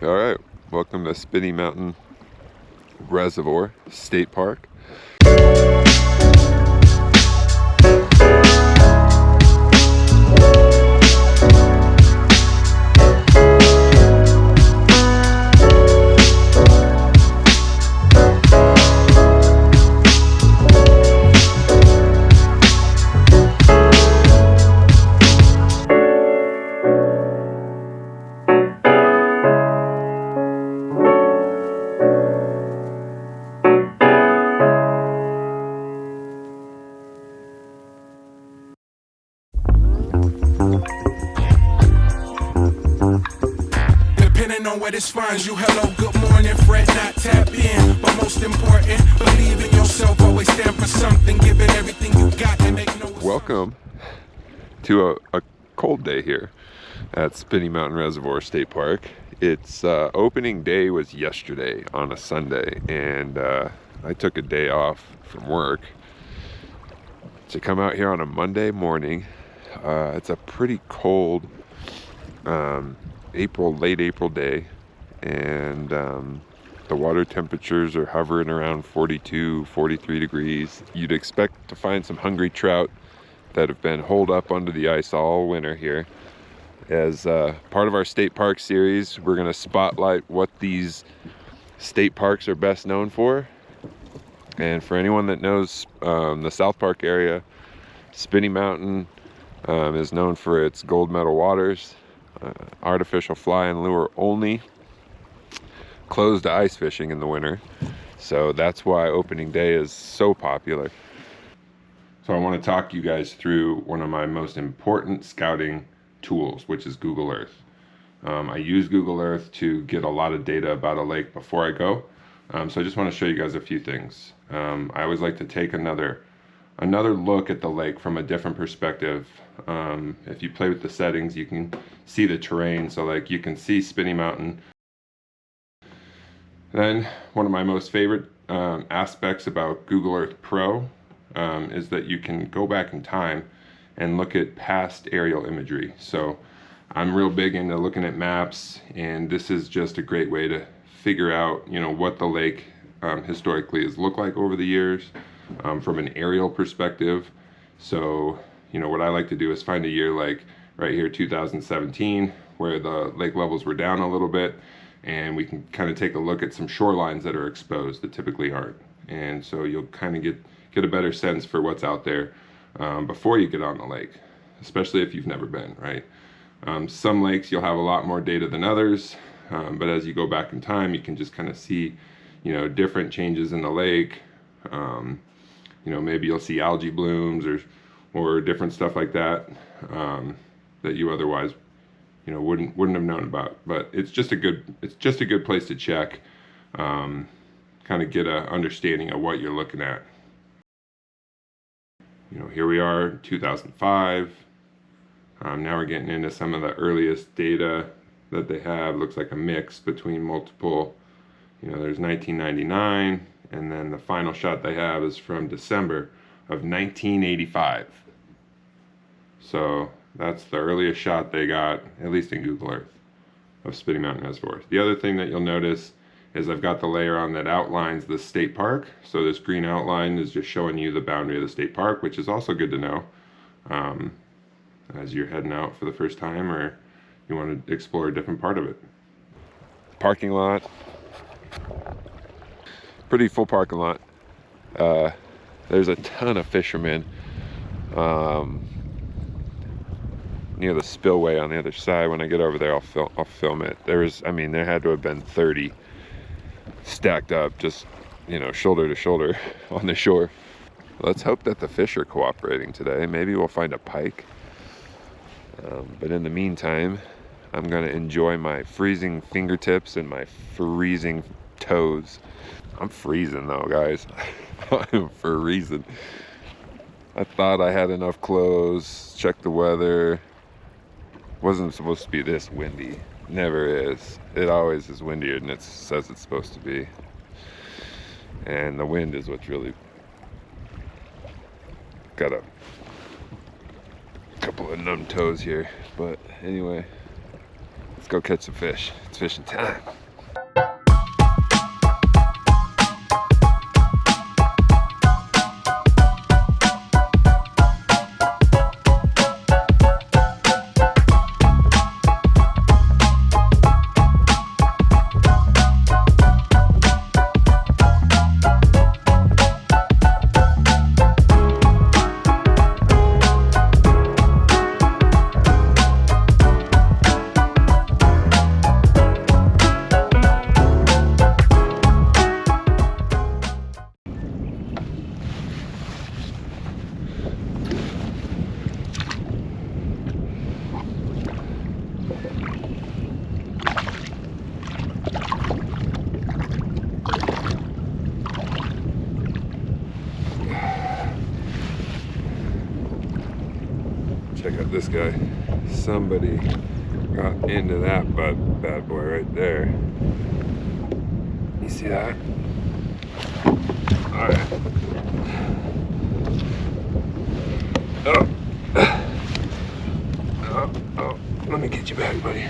All right, welcome to Spinney Mountain Reservoir State Park. Depending on where this finds you, hello, good morning, fret not, tap in. But most important, believe in yourself, always stand for something, give it everything you got and make no. Welcome to a cold day here at Spinney Mountain Reservoir State Park. Its opening day was yesterday on a Sunday, and I took a day off from work to come out here on a Monday morning. It's a pretty cold late April day, and the water temperatures are hovering around 42, 43 degrees. You'd expect to find some hungry trout that have been holed up under the ice all winter here. As part of our state park series, we're going to spotlight what these state parks are best known for. And for anyone that knows the South Park area, Spinney Mountain is known for its gold medal waters, artificial fly and lure only, closed to ice fishing in the winter. So that's why opening day is so popular. So I want to talk you guys through one of my most important scouting tools, which is Google Earth. I use Google Earth to get a lot of data about a lake before I go. So I just want to show you guys a few things. I always like to take another look at the lake from a different perspective. If you play with the settings, you can see the terrain. So like you can see Spinney Mountain. Then one of my most favorite aspects about Google Earth Pro is that you can go back in time and look at past aerial imagery. So I'm real big into looking at maps, and this is just a great way to figure out, what the lake historically has looked like over the years from an aerial perspective. So, what I like to do is find a year like right here, 2017, where the lake levels were down a little bit, and we can kind of take a look at some shorelines that are exposed that typically aren't. And so you'll kind of get a better sense for what's out there before you get on the lake, especially if you've never been, right? Some lakes you'll have a lot more data than others, but as you go back in time, you can just kind of see, different changes in the lake. Maybe you'll see algae blooms or different stuff like that that you otherwise, wouldn't have known about. But it's just a good place to check, kind of get a understanding of what you're looking at. Here we are, 2005. Now we're getting into some of the earliest data that they have. Looks like a mix between multiple, there's 1999, and then the final shot they have is from December of 1985. So that's the earliest shot they got, at least in Google Earth, of Spinney Mountain Reservoir. The other thing that you'll notice is I've got the layer on that outlines the state park. So this green outline is just showing you the boundary of the state park, which is also good to know as you're heading out for the first time or you want to explore a different part of it. Parking lot. Pretty full parking lot. There's a ton of fishermen near the spillway on the other side. When I get over there, I'll film it. There had to have been 30 stacked up, just shoulder to shoulder on the shore. Let's hope that the fish are cooperating today. Maybe we'll find a pike. But in the meantime, I'm gonna enjoy my freezing fingertips and my freezing toes. I'm freezing though, guys. For a reason. I thought I had enough clothes, checked the weather. Wasn't supposed to be this windy. Never is. It always is windier than it says it's supposed to be. And the wind is what's really got a couple of numb toes here. But anyway, let's go catch some fish. It's fishing time. Check out this guy. Somebody got into that bad boy right there. You see that? All right. Oh, let me get you back, buddy.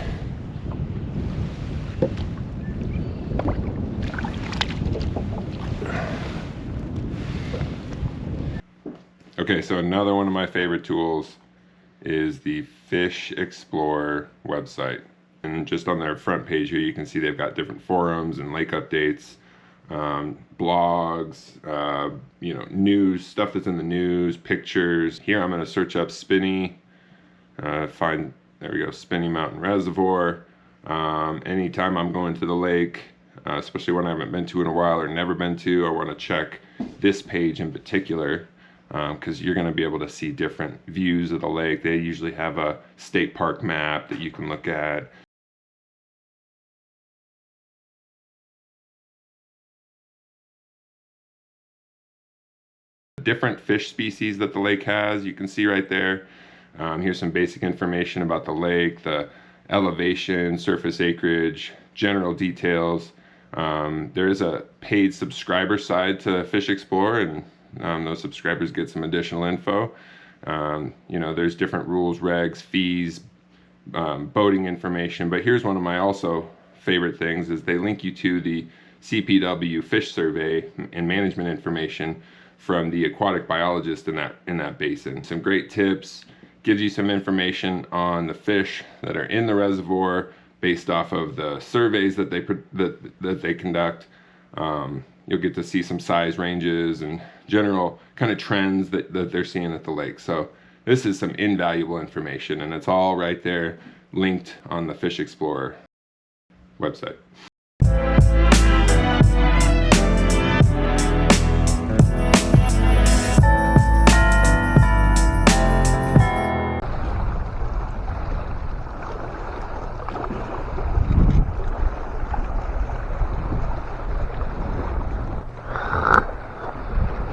Okay, so another one of my favorite tools is the Fish Explorer website. And just on their front page here, you can see they've got different forums and lake updates, blogs, you know, news, stuff that's in the news, pictures. Here I'm going to search up Spinney, find, there we go, Spinney Mountain Reservoir. Anytime I'm going to the lake, especially one I haven't been to in a while or never been to, I want to check this page in particular. Because you're going to be able to see different views of the lake. They usually have a state park map that you can look at. Different fish species that the lake has, you can see right there. Here's some basic information about the lake, the elevation, surface acreage, general details. There is a paid subscriber side to Fish Explorer, and those subscribers get some additional info. You know, there's different rules, regs, fees, boating information. But here's one of my also favorite things is they link you to the CPW fish survey and management information from the aquatic biologist in that basin. Some great tips, gives you some information on the fish that are in the reservoir based off of the surveys that they conduct. You'll get to see some size ranges and general kind of trends that they're seeing at the lake. So this is some invaluable information, and it's all right there linked on the Fish Explorer website.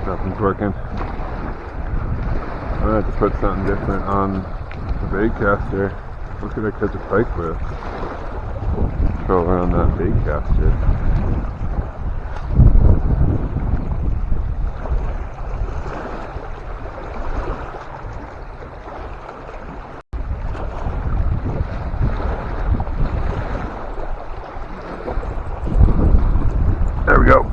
Nothing's working. I'm gonna have to put something different on the bait caster. What could I catch a pike with? Throw around that bait caster. There we go.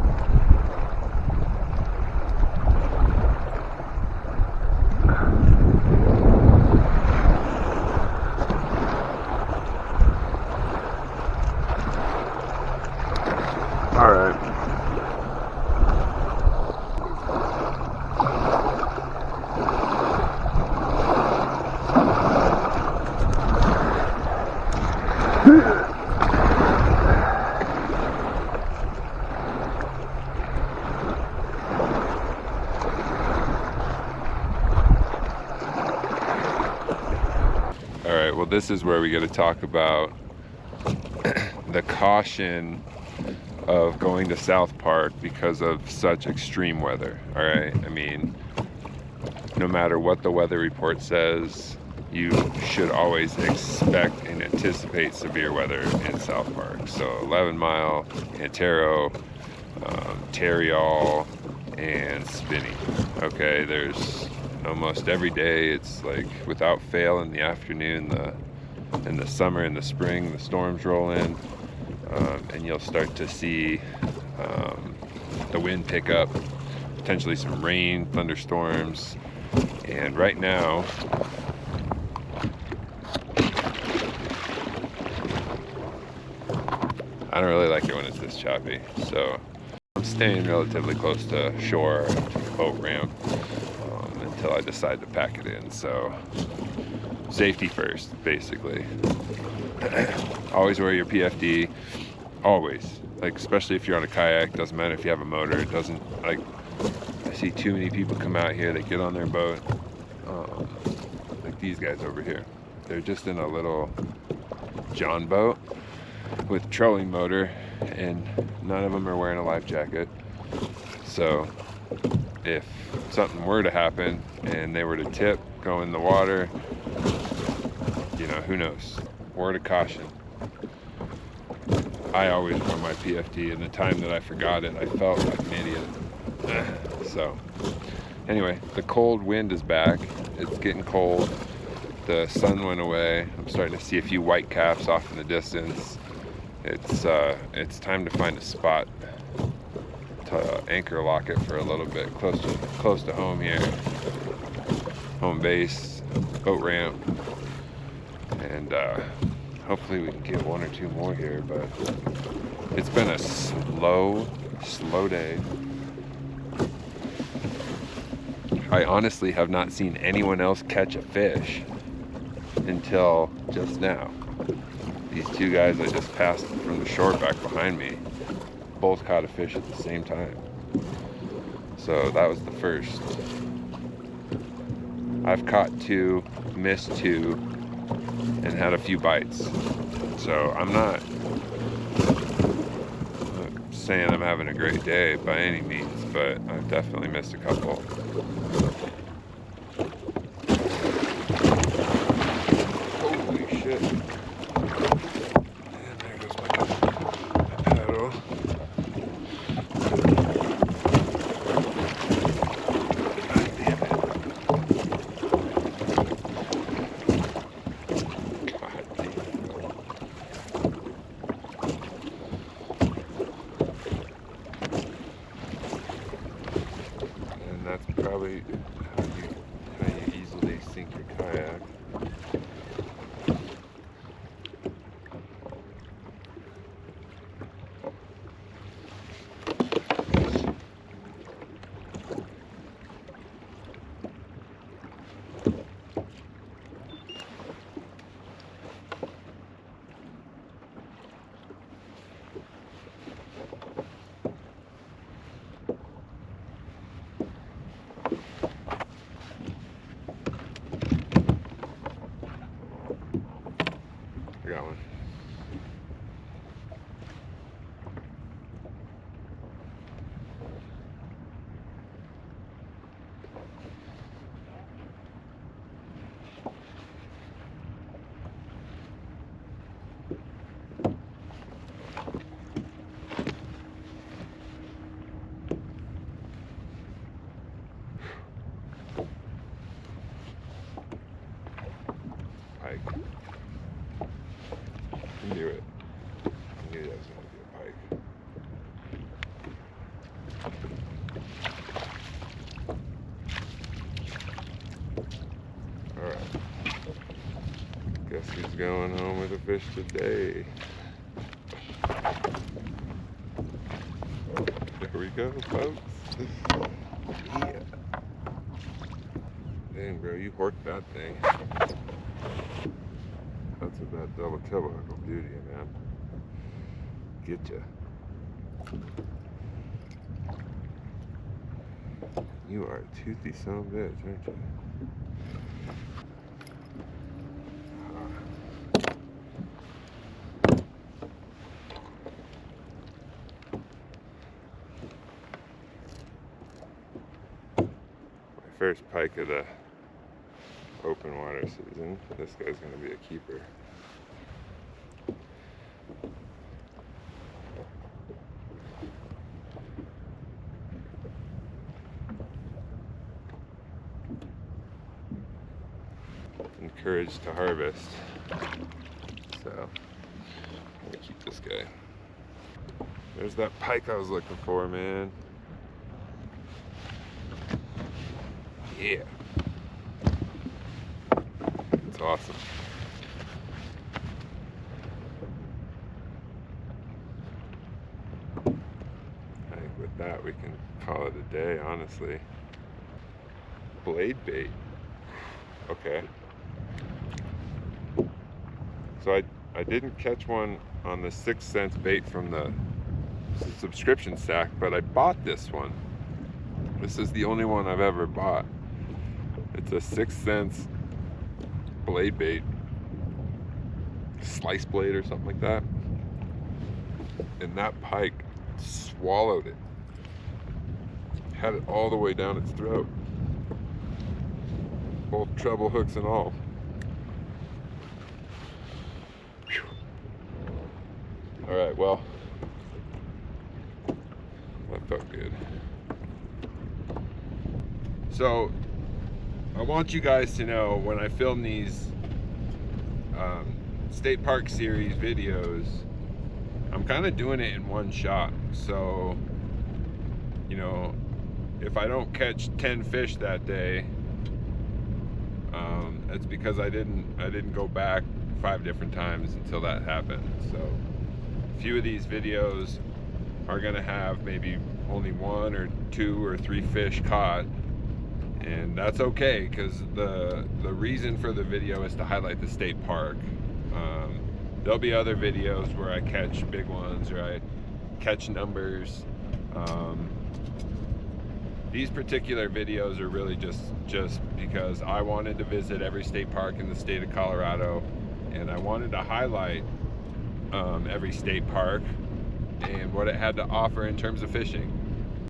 All right. All right, well, this is where we got to talk about the caution of going to South Park because of such extreme weather. All right, I mean, no matter what the weather report says, you should always expect and anticipate severe weather in South Park. So 11 Mile, Antero, Tarryall, and Spinney. Okay, there's almost every day, it's like without fail in the afternoon, in the summer and the spring, the storms roll in, and you'll start to see the wind pick up, potentially some rain, thunderstorms. And right now, I don't really like it when it's this choppy, so I'm staying relatively close to shore, to the boat ramp, until I decide to pack it in. So safety first, basically. Always wear your PFD, always. Like, especially if you're on a kayak, doesn't matter if you have a motor, it doesn't, like, I see too many people come out here, they get on their boat, like these guys over here. They're just in a little John boat with trolling motor, and none of them are wearing a life jacket. So if something were to happen and they were to tip, go in the water, you know, who knows? Word of caution. I always wore my PFD, and the time that I forgot it, I felt like an idiot. So anyway, the cold wind is back. It's getting cold. The sun went away. I'm starting to see a few white caps off in the distance. It's time to find a spot to anchor lock it for a little bit, close to home here, home base, boat ramp, and hopefully we can get one or two more here. But it's been a slow day. I honestly have not seen anyone else catch a fish until just now. These two guys I just passed from the shore back behind me both caught a fish at the same time. So that was the first. I've caught two, missed two, and had a few bites. So I'm not saying I'm having a great day by any means, but I've definitely missed a couple. Holy shit. And there goes my paddle. God damn it. God damn it. And that's probably how you easily sink your kayak. I got one. Pike. I knew it. I knew that was going to be a pike. Alright. Guess who's going home with a fish today? There we go, folks. Yeah. Dang, bro, you horked that thing. That's what that double tail hook will do to you, man. Get ya. You are a toothy son of a bitch, aren't you? My first pike of the open water season. This guy's gonna be a keeper. Encouraged to harvest. guy. There's that pike I was looking for, man. Yeah. It's awesome. I think with that we can call it a day, honestly. Blade bait. Okay. So I didn't catch one on the 6 cents bait from the subscription stack, but I bought this one. This is the only one I've ever bought. It's a 6 cents blade bait, slice blade or something like that. And that pike swallowed it. Had it all the way down its throat. Both treble hooks and all. Whew. All right, well, that felt good. So I want you guys to know, when I film these state park series videos, I'm kind of doing it in one shot. So, you know, if I don't catch 10 fish that day, it's because I didn't go back 5 different times until that happened. So a few of these videos are gonna have maybe only 1 or 2 or 3 fish caught, and that's okay, because the reason for the video is to highlight the state park. There'll be other videos where I catch big ones or I catch numbers. These particular videos are really just because I wanted to visit every state park in the state of Colorado, and I wanted to highlight every state park and what it had to offer in terms of fishing.